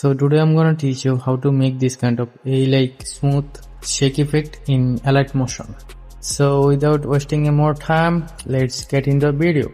So today I'm gonna teach you how to make this kind of a smooth shake effect in Alight Motion. So without wasting any more time, let's get into the video.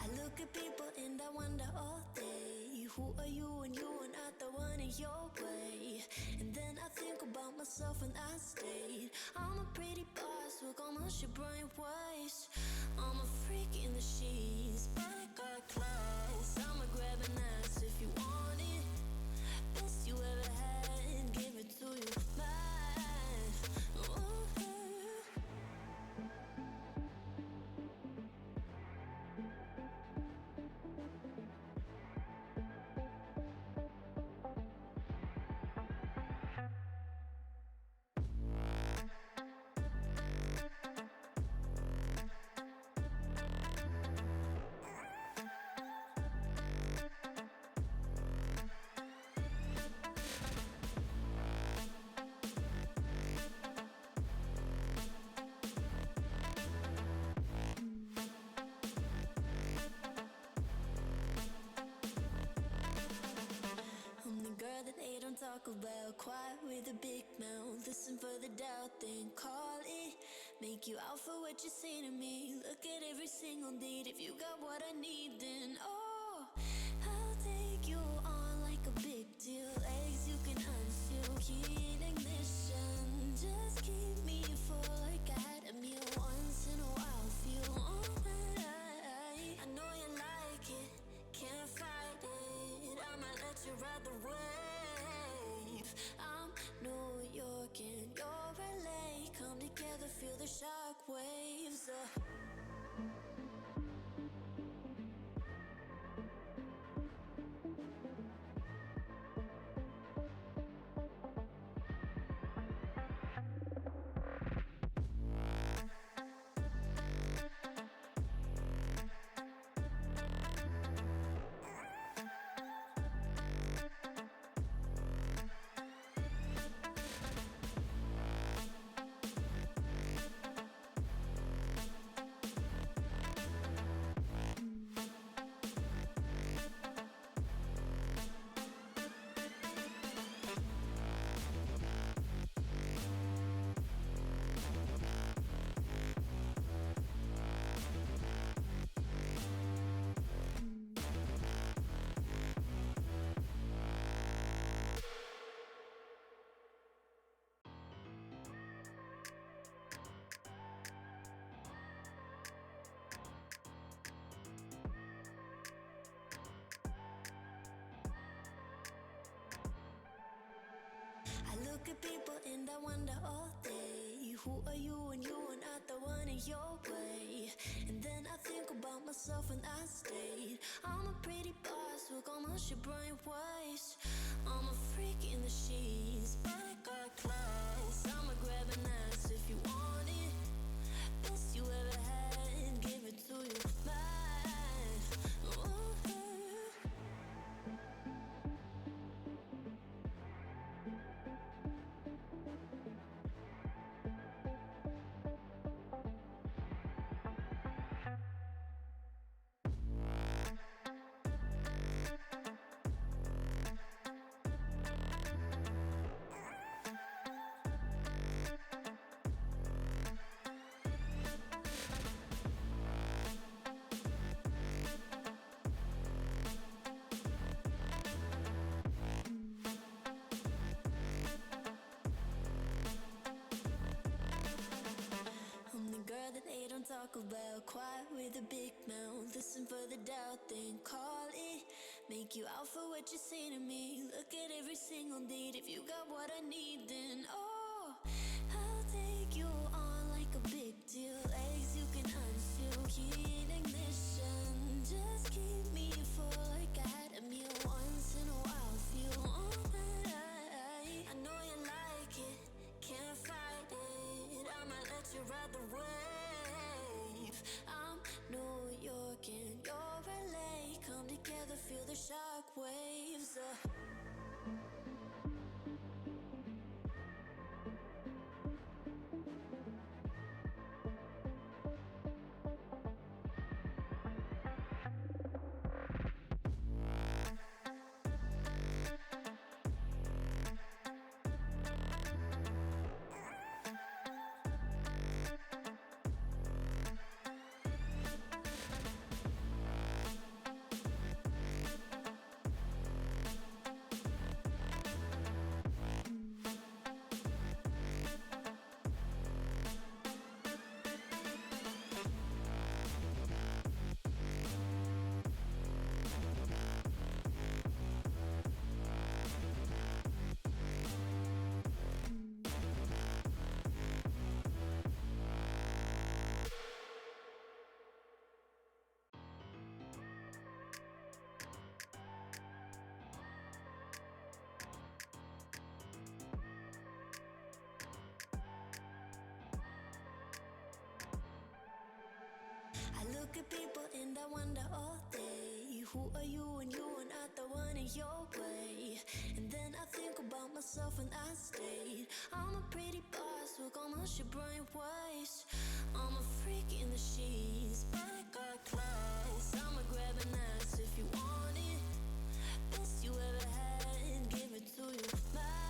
I look at people and I wonder all day, who are you and you are not the one in your way. And then I think about myself and I state, I'm a pretty boss with almost your brain waste. I'm a freak in the sheets, but I got class. I'ma grab an ass if you want it. Best you ever had, give it to you. I'm the girl that they don't talk about, quiet with a big mouth. Listen for the doubt, then call it. Make you out for what you say to me. Look at every single date. If you got what I need, then I'll take you on like a big deal. Legs you can unseal, key ignition. Just keep me full like I had a meal. Once in a while, feel alright. I know you like it, can't fight it. I might let you ride the wave. I'm New York and you're LA. Come together, feel the shock waves. I look at people and I wonder all day, who are you and you are not the one in your way. And then I think about myself and I state, I'm a pretty boss with almost your brain waste. I'm a freak in the sheets, but I got class. I'ma grab an ass if you want it. Best you ever had, give it to you. I'm the girl that they don't talk about, quiet with a big mouth. Listen for the doubt, then call it. Make you out for what you say to me. Look at every single date. If you got what I need, then I'll take you on like a big deal. Legs you can unseal, key ignition. Just keep me full like I had a meal. Once in a while, feel alright. I know you like it, can't fight it. I might let you ride the wave. I'm New York and you're LA. Come together, feel the shock waves. look at people and I wonder all day, who are you when you are not the one in your way? And then I think about myself and I state, I'm a pretty boss, work on my shit brain waste. I'm a freak in the sheets, but I got class. I'ma grab an ass if you want it. Best you ever had, give it to you.